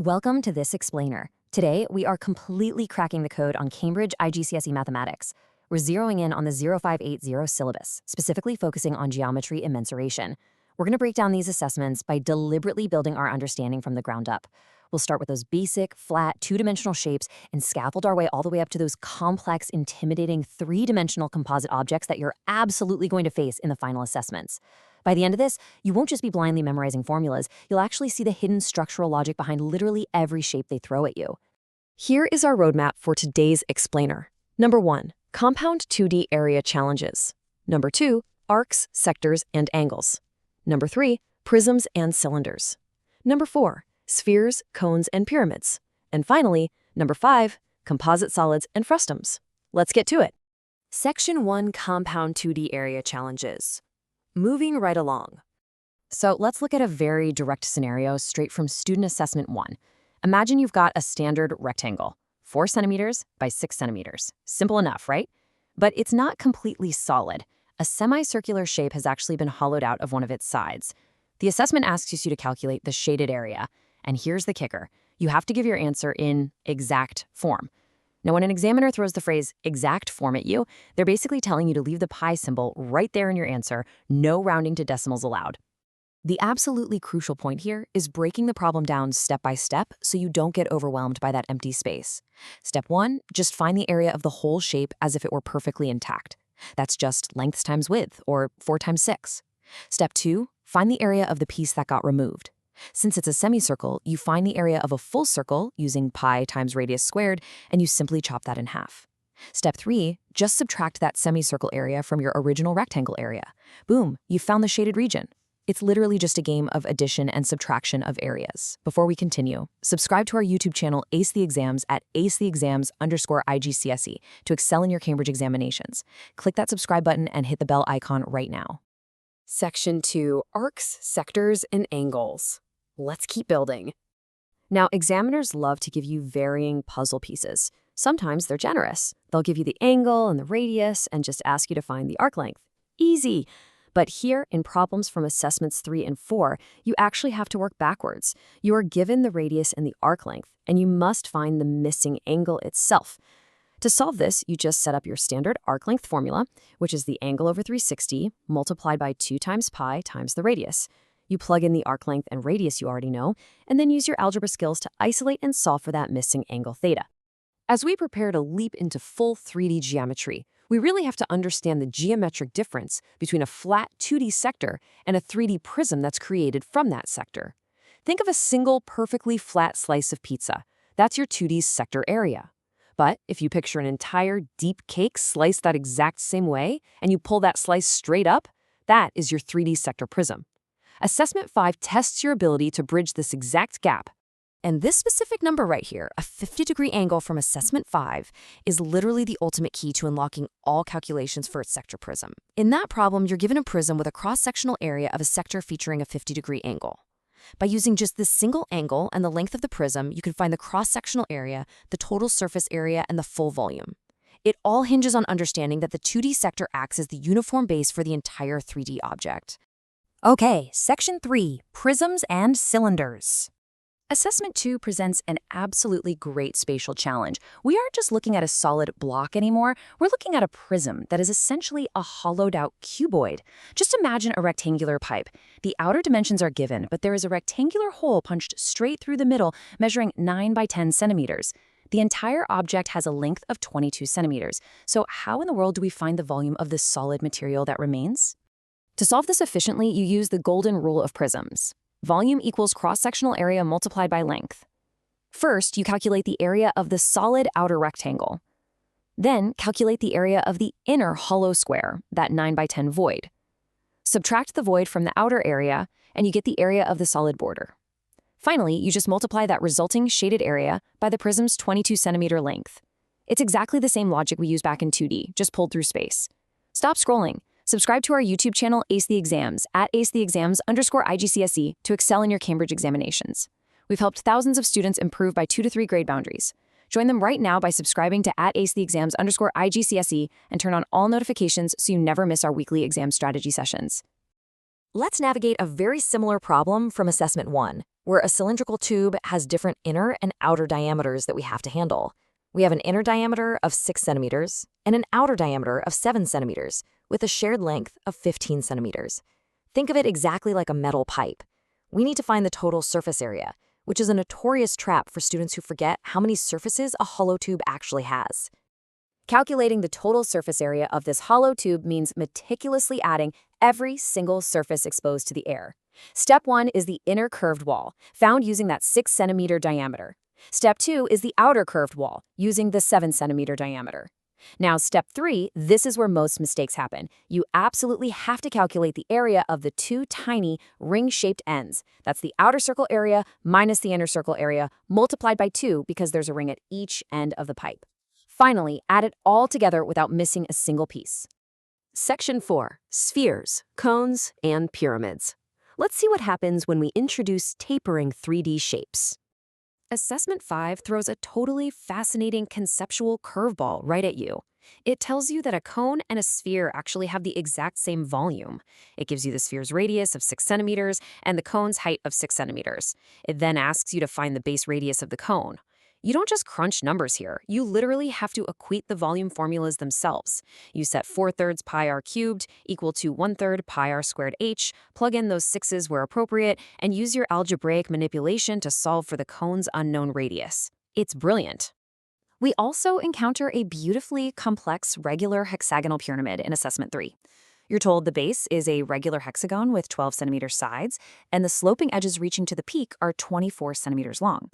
Welcome to This Explainer. Today, we are completely cracking the code on Cambridge IGCSE Mathematics. We're zeroing in on the 0580 syllabus, specifically focusing on geometry and mensuration. We're going to break down these assessments by deliberately building our understanding from the ground up. We'll start with those basic, flat, two-dimensional shapes and scaffold our way all the way up to those complex, intimidating, three-dimensional composite objects that you're absolutely going to face in the final assessments. By the end of this, you won't just be blindly memorizing formulas, you'll actually see the hidden structural logic behind literally every shape they throw at you. Here is our roadmap for today's explainer. Number 1, compound 2D area challenges. Number 2, arcs, sectors, and angles. Number 3, prisms and cylinders. Number 4, spheres, cones, and pyramids. And finally, number 5, composite solids and frustums. Let's get to it. Section 1, compound 2D area challenges. Moving right along. So let's look at a very direct scenario straight from Student Assessment 1. Imagine you've got a standard rectangle, 4 centimeters by 6 centimeters. Simple enough, right? But it's not completely solid. A semicircular shape has actually been hollowed out of one of its sides. The assessment asks you to calculate the shaded area. And here's the kicker. You have to give your answer in exact form. Now, when an examiner throws the phrase exact form at you, they're basically telling you to leave the pi symbol right there in your answer, no rounding to decimals allowed. The absolutely crucial point here is breaking the problem down step by step so you don't get overwhelmed by that empty space. Step 1, just find the area of the whole shape as if it were perfectly intact. That's just length times width, or 4 times 6. Step 2, find the area of the piece that got removed. Since it's a semicircle, you find the area of a full circle using pi times radius squared, and you simply chop that in half. Step 3, just subtract that semicircle area from your original rectangle area. Boom, you've found the shaded region. It's literally just a game of addition and subtraction of areas. Before we continue, subscribe to our YouTube channel Ace the Exams at acetheexams_IGCSE to excel in your Cambridge examinations. Click that subscribe button and hit the bell icon right now. Section 2, arcs, sectors, and angles. Let's keep building. Now, examiners love to give you varying puzzle pieces. Sometimes they're generous. They'll give you the angle and the radius and just ask you to find the arc length. Easy. But here, in problems from assessments 3 and 4, you actually have to work backwards. You are given the radius and the arc length, and you must find the missing angle itself. To solve this, you just set up your standard arc length formula, which is the angle over 360 multiplied by 2 times pi times the radius. You plug in the arc length and radius you already know, and then use your algebra skills to isolate and solve for that missing angle theta. As we prepare to leap into full 3D geometry, we really have to understand the geometric difference between a flat 2D sector and a 3D prism that's created from that sector. Think of a single perfectly flat slice of pizza. That's your 2D sector area. But if you picture an entire deep cake sliced that exact same way, and you pull that slice straight up, that is your 3D sector prism. Assessment 5 tests your ability to bridge this exact gap. And this specific number right here, a 50-degree angle from Assessment 5, is literally the ultimate key to unlocking all calculations for its sector prism. In that problem, you're given a prism with a cross-sectional area of a sector featuring a 50-degree angle. By using just this single angle and the length of the prism, you can find the cross-sectional area, the total surface area, and the full volume. It all hinges on understanding that the 2D sector acts as the uniform base for the entire 3D object. Okay, Section 3, prisms and cylinders. Assessment 2 presents an absolutely great spatial challenge. We aren't just looking at a solid block anymore, we're looking at a prism that is essentially a hollowed-out cuboid. Just imagine a rectangular pipe. The outer dimensions are given, but there is a rectangular hole punched straight through the middle, measuring 9 by 10 centimeters. The entire object has a length of 22 centimeters. So how in the world do we find the volume of this solid material that remains? To solve this efficiently, you use the golden rule of prisms. Volume equals cross-sectional area multiplied by length. First, you calculate the area of the solid outer rectangle. Then, calculate the area of the inner hollow square, that 9 by 10 void. Subtract the void from the outer area, and you get the area of the solid border. Finally, you just multiply that resulting shaded area by the prism's 22 centimeter length. It's exactly the same logic we used back in 2D, just pulled through space. Stop scrolling. Subscribe to our YouTube channel Ace the Exams at acetheexams_IGCSE to excel in your Cambridge examinations. We've helped thousands of students improve by 2 to 3 grade boundaries. Join them right now by subscribing to @acetheexams_IGCSE and turn on all notifications so you never miss our weekly exam strategy sessions. Let's navigate a very similar problem from Assessment 1, where a cylindrical tube has different inner and outer diameters that we have to handle. We have an inner diameter of 6 centimeters and an outer diameter of 7 centimeters, with a shared length of 15 centimeters. Think of it exactly like a metal pipe. We need to find the total surface area, which is a notorious trap for students who forget how many surfaces a hollow tube actually has. Calculating the total surface area of this hollow tube means meticulously adding every single surface exposed to the air. Step 1 is the inner curved wall, found using that 6 centimeter diameter. Step 2 is the outer curved wall, using the 7 centimeter diameter. Now, step 3, this is where most mistakes happen. You absolutely have to calculate the area of the two tiny ring-shaped ends. That's the outer circle area minus the inner circle area, multiplied by 2 because there's a ring at each end of the pipe. Finally, add it all together without missing a single piece. Section 4. Spheres, cones, and pyramids. Let's see what happens when we introduce tapering 3D shapes. Assessment 5 throws a totally fascinating conceptual curveball right at you. It tells you that a cone and a sphere actually have the exact same volume. It gives you the sphere's radius of 6 centimeters and the cone's height of 6 centimeters. It then asks you to find the base radius of the cone. You don't just crunch numbers here. You literally have to equate the volume formulas themselves. You set 4/3 pi r cubed equal to 1/3 pi r squared h, plug in those sixes where appropriate, and use your algebraic manipulation to solve for the cone's unknown radius. It's brilliant. We also encounter a beautifully complex regular hexagonal pyramid in Assessment 3. You're told the base is a regular hexagon with 12 centimeter sides, and the sloping edges reaching to the peak are 24 centimeters long.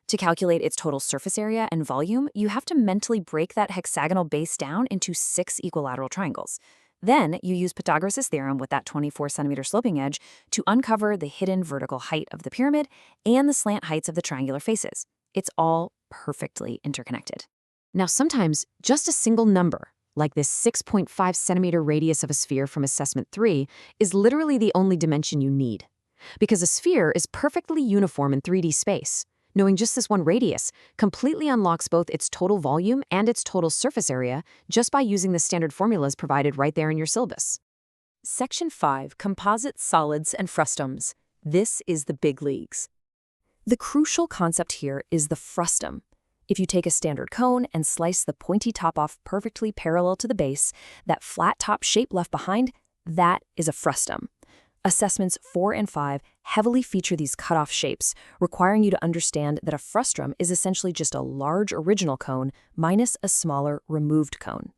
To calculate its total surface area and volume, you have to mentally break that hexagonal base down into 6 equilateral triangles. Then you use Pythagoras' theorem with that 24 centimeter sloping edge to uncover the hidden vertical height of the pyramid and the slant heights of the triangular faces. It's all perfectly interconnected. Now, sometimes just a single number, like this 6.5 centimeter radius of a sphere from Assessment 3, is literally the only dimension you need. Because a sphere is perfectly uniform in 3D space. Knowing just this one radius completely unlocks both its total volume and its total surface area just by using the standard formulas provided right there in your syllabus. Section 5, Composite Solids and Frustums. This is the big leagues. The crucial concept here is the frustum. If you take a standard cone and slice the pointy top off perfectly parallel to the base, that flat top shape left behind, that is a frustum. Assessments 4 and 5 heavily feature these cutoff shapes, requiring you to understand that a frustum is essentially just a large original cone minus a smaller removed cone.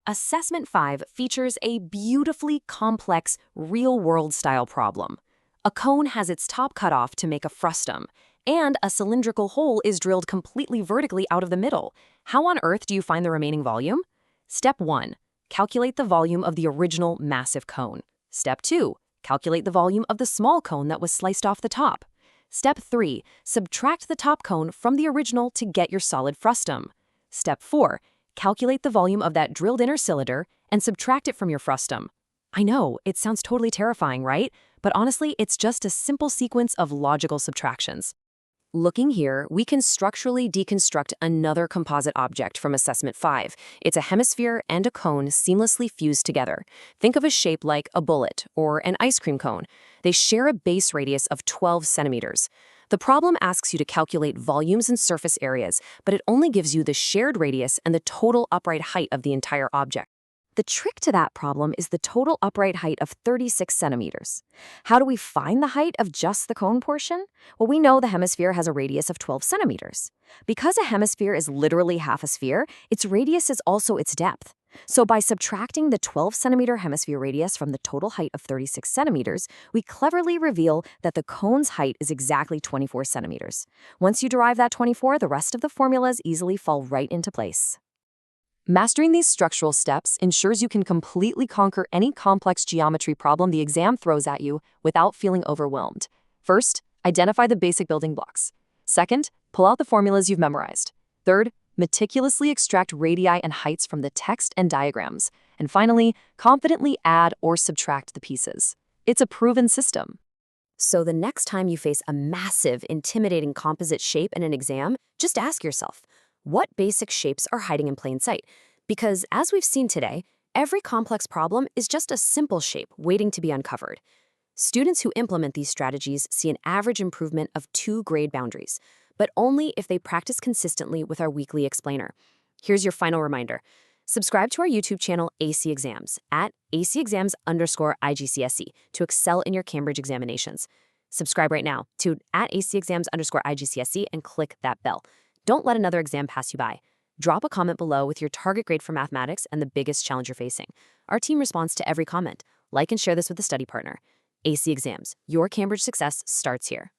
Assessment 5 features a beautifully complex, real-world style problem. A cone has its top cut off to make a frustum, and a cylindrical hole is drilled completely vertically out of the middle. How on earth do you find the remaining volume? Step 1. Calculate the volume of the original massive cone. Step 2. Calculate the volume of the small cone that was sliced off the top. Step 3. Subtract the top cone from the original to get your solid frustum. Step 4. Calculate the volume of that drilled inner cylinder and subtract it from your frustum. I know, it sounds totally terrifying, right? But honestly, it's just a simple sequence of logical subtractions. Looking here, we can structurally deconstruct another composite object from Assessment 5. It's a hemisphere and a cone seamlessly fused together. Think of a shape like a bullet or an ice cream cone. They share a base radius of 12 centimeters. The problem asks you to calculate volumes and surface areas, but it only gives you the shared radius and the total upright height of the entire object. The trick to that problem is the total upright height of 36 centimeters. How do we find the height of just the cone portion? Well, we know the hemisphere has a radius of 12 centimeters. Because a hemisphere is literally half a sphere, its radius is also its depth. So by subtracting the 12 centimeter hemisphere radius from the total height of 36 centimeters, we cleverly reveal that the cone's height is exactly 24 centimeters. Once you derive that 24, the rest of the formulas easily fall right into place. Mastering these structural steps ensures you can completely conquer any complex geometry problem the exam throws at you without feeling overwhelmed. First, identify the basic building blocks. Second, pull out the formulas you've memorized. Third, meticulously extract radii and heights from the text and diagrams. And finally, confidently add or subtract the pieces. It's a proven system. So the next time you face a massive, intimidating composite shape in an exam, just ask yourself, what basic shapes are hiding in plain sight? Because as we've seen today, every complex problem is just a simple shape waiting to be uncovered. Students who implement these strategies see an average improvement of 2 grade boundaries, but only if they practice consistently with our weekly explainer. Here's your final reminder. Subscribe to our YouTube channel, AC Exams, at acexams_IGCSE to excel in your Cambridge examinations. Subscribe right now to at acexams_IGCSE and click that bell. Don't let another exam pass you by. Drop a comment below with your target grade for mathematics and the biggest challenge you're facing. Our team responds to every comment. Like and share this with a study partner. AC Exams, your Cambridge success starts here.